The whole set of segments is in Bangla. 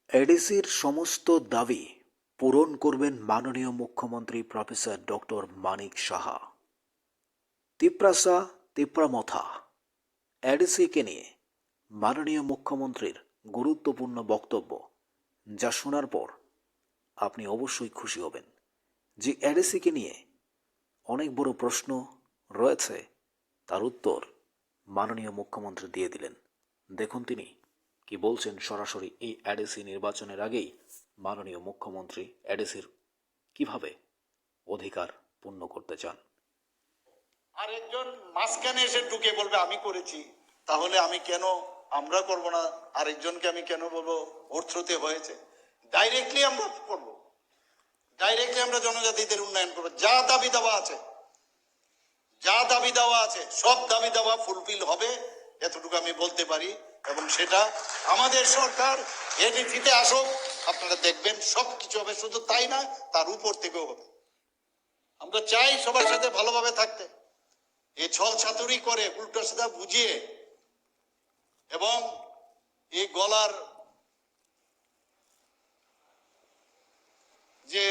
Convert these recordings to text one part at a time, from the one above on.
এডিসির সমস্ত দাবি পূরণ করবেন মাননীয় মুখ্যমন্ত্রী প্রফেসর ডক্টর মানিক সাহা। তিপ্রাসা তিপ্রামথা এডিসিকে নিয়ে মাননীয় মুখ্যমন্ত্রীর গুরুত্বপূর্ণ বক্তব্য, যা শোনার পর আপনি অবশ্যই খুশি হবেন যে এডিসিকে নিয়ে অনেক বড় প্রশ্ন রয়েছে, তার উত্তর মাননীয় মুখ্যমন্ত্রী দিয়ে দিলেন। দেখুন তিনি কি বলছেন সরাসরি এই এডিসি নির্বাচনের আগেই মাননীয় মুখ্যমন্ত্রী এডিসির কিভাবে অধিকার পূর্ণ করতে চান। আরেকজন মাঝখানে এসে ঢুকে বলবে আমি করেছি, তাহলে আমি কেন, আমরা করব না, আরেকজনকে আমি কেন বলবো ভোট থ্রুতে হয়েছে? ডাইরেক্টলি আমরা করবো, ডাইরেক্টলি আমরা জনজাতিদের উন্নয়ন করবো। যা দাবি দেওয়া আছে, যা দাবি দেওয়া আছে, সব দাবি দেওয়া ফুলফিল হবে, এতটুকু আমি বলতে পারি। এবং সেটা আমাদের সরকার এডিসিতে আসুক, আপনারা দেখবেন সব কিছু হবে। শুধু তাই না, তার উপর থেকেও হবে। আমরা চাই সবার সাথে ভালোভাবে থাকতে। এই ছল ছাতুরি করে উল্টো সিধা বুঝিয়ে এবং এই গলার যে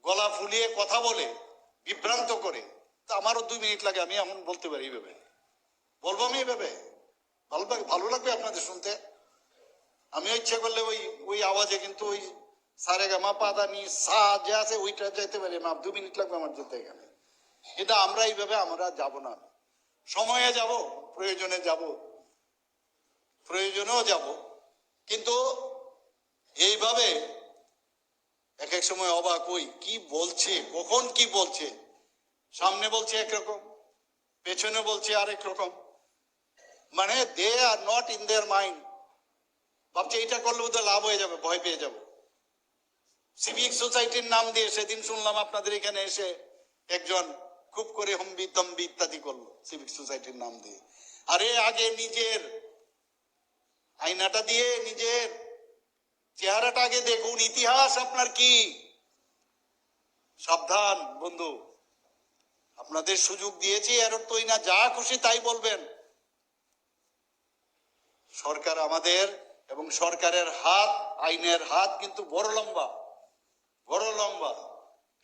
গলা ফুলিয়ে কথা বলে বিভ্রান্ত করে, তা আমারও 2 মিনিট লাগে, আমি এমন বলতে পারি এইভাবে, বলবো আমি এইভাবে, ভালো লাগবে আপনাদের শুনতে। আমি ইচ্ছে করলে ওই ওই আওয়াজে কিন্তু ওই সারেগামা পাদানি সা যে আছে ওইটা যাইতে পারি না, 2 মিনিট লাগবে আমার যেতে এখানে। কিন্তু আমরা এইভাবে আমরা যাব না, সময়ে যাব, প্রয়োজনে যাব, প্রয়োজনেও যাব, কিন্তু এইভাবে এক এক সময় অবাক হই, কি বলছে, কখন কি বলছে। সামনে বলছে একরকম, পেছনে বলছে আরেক রকম। মানে they are not in their mind. ভাবছে এটা করলে বোধহয় লাভ হয়ে যাবে, ভয় পেয়ে যাব। সিভিক সোসাইটির নাম দিয়ে সেদিন শুনলাম আপনাদের এখানে এসে একজন খুব করে হম্বি তম্বি ইত্যাদি করলো সিভিক সোসাইটির নাম দিয়ে। আরে আগে নিজের আয়নাটা দিয়ে নিজের চেহারাটা আগে দেখুন, ইতিহাস আপনার কি। সাবধান বন্ধু, আপনাদের সুযোগ দিয়েছি, এর অর্থই না যা খুশি তাই বলবেন। সরকার আমাদের, এবং সরকারের হাত, আইনের হাত কিন্তু বড় লম্বা, বড় লম্বা।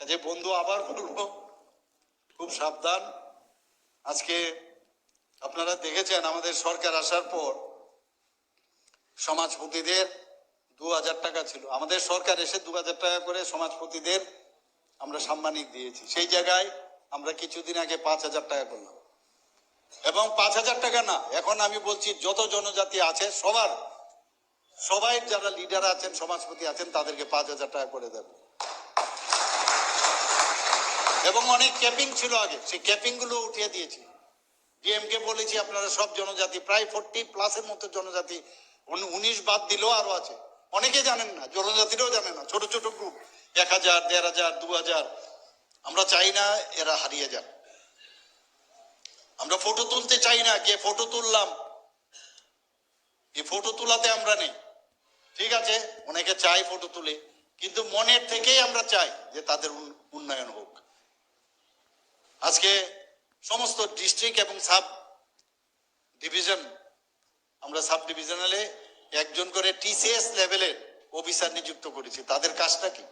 কাজে বন্ধু, আবার বলবো খুব সাবধান। আজকে আপনারা দেখেছেন আমাদের সরকার আসার পর সমাজপতিদের 2000 টাকা ছিল। আমাদের সরকার এসে 2000 টাকা করে সমাজপতিদের আমরা সাম্মানিক দিয়েছি। সেই জায়গায় আমরা কিছুদিন আগে 5000 টাকা করলাম। এবং 5000 টাকা না, এখন আমি বলছি যত জনজাতি আছে সবাই যারা লিডার আছেন, সমাজপতি আছেন, তাদেরকে 5000 টাকা করে দেব। এবং অনেক ক্যাপিং ছিল আগে, সেই ক্যাপিং গুলো উঠিয়ে দিয়েছি। ডিএমকে বলেছি আপনারা সব জনজাতি, প্রায় 40+ মতো জনজাতি, 19 বাদ দিলেও আরো আছে। অনেকে জানেন না, জনজাতিরাও জানে না, ছোট ছোট গ্রুপ, 1000, 1500, 2000। আমরা চাই না এরা হারিয়ে যান। আমরা ফটো তুলতে চাই না, কে ফটো তুললাম, এই ফটো তোলাতে আমরা নেই। ঠিক আছে, অনেকে চাই ফটো তুলে, কিন্তু মনের থেকেই আমরা চাই যে তাদের উন্নয়ন হোক। আজকে সমস্ত ডিস্ট্রিক্ট এবং সাব ডিভিশন, আমরা সাব ডিভিশনালে একজন করে টিসিএস লেভেলের অফিসার নিযুক্ত করেছি। তাদের কাজটা কি?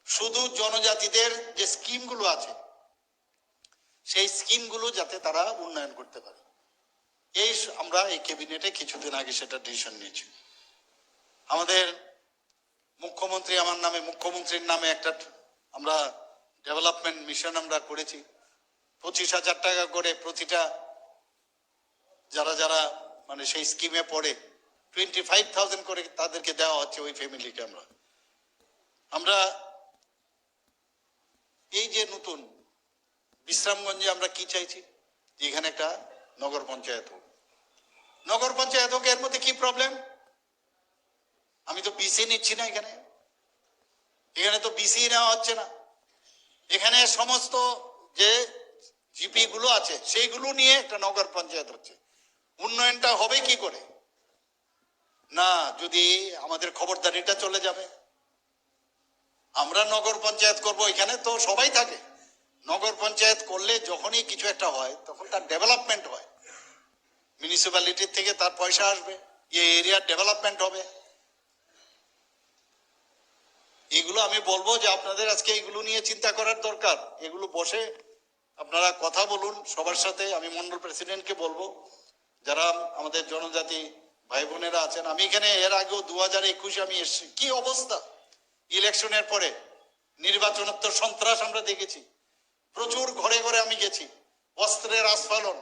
শুধু জনজাতিদের যে স্কিমগুলো আছে সেই স্কিমগুলো যাতে তারা উন্নয়ন করতে পারে, এই আমরা এই ক্যাবিনেটে কিছুদিন আগে সেটা ডিসিশন নিয়েছি। আমাদের মুখ্যমন্ত্রীর নামে একটা আমরা ডেভেলপমেন্ট মিশন আমরা করেছি। 25,000 টাকা করে প্রতিটা যারা যারা মানে সেই স্কিমে পড়ে 25,000 করে তাদেরকে দেওয়া হচ্ছে, ওই ফ্যামিলিকে। আমরা এই যে নতুন বিশ্রামগঞ্জে আমরা কি চাইছি, এখানে একটা নগর পঞ্চায়েত হোক। নগর পঞ্চায়েত হোক, এর মধ্যে কি প্রবলেম? আমি তো বিসি নিচ্ছি না, এখানে তো বিসি নেওয়া হচ্ছে না। এখানে সমস্ত যে জিপি গুলো আছে সেইগুলো নিয়ে একটা নগর পঞ্চায়েত হচ্ছে। উন্নয়নটা হবে কি করে? না, যদি আমাদের খবরদারিটা চলে যাবে। আমরা নগর পঞ্চায়েত করব, এখানে তো সবাই থাকে। নগর পঞ্চায়েত করলে যখনই কিছু একটা হয় তখন তার ডেভেলপমেন্ট হয়, মিউনিসিপ্যালিটির থেকে তার পয়সা আসবে, এই এরিয়ার ডেভেলপমেন্ট হবে। এগুলো আমি বলবো যে আপনাদের আজকে এগুলো নিয়ে চিন্তা করার দরকার। এগুলো বসে আপনারা কথা বলুন সবার সাথে। আমি মন্ডল প্রেসিডেন্টকে বলবো, যারা আমাদের জনজাতি ভাই বোনেরা আছেন, আমি এখানে এর আগেও 2021 আমি এসেছি, কি অবস্থা ইলেকশনের পরে, নির্বাচনোত্তর সন্ত্রাস আমরা দেখেছি, প্রচুর ঘরে ঘরে আমি গেছি, অস্ত্রের আস্ফালন,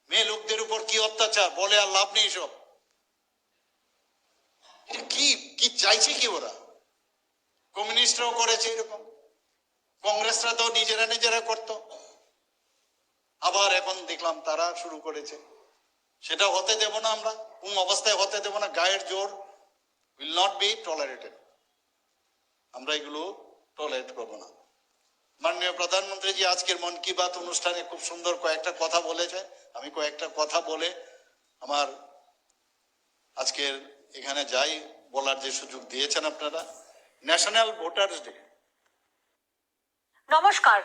মেয়ে লোকদের উপর কি অত্যাচার, বলে আর লাভ নেই সব। এটা কি কি চাইছে কি ওরা? কমিউনিস্টরাও করেছে এরকম, কংগ্রেসরা তো নিজেরা নিজেরা করতো, আবার এখন দেখলাম তারা শুরু করেছে। সেটা হতে দেব না আমরা, কোন অবস্থায় হতে দেব না। গায়ের জোর will not be tolerated, আমরা এগুলো টলারেট করবো না। মাননীয় প্রধানমন্ত্রী জি আজকের মন কি বাত অনুষ্ঠানে খুব সুন্দর কয়েকটা কথা বলেছে। আমি কয়েকটা কথা বলে আমার আজকের এখানে যাই বলার যে সুযোগ দিয়েছেন আপনারা। National voters day. নমস্কার,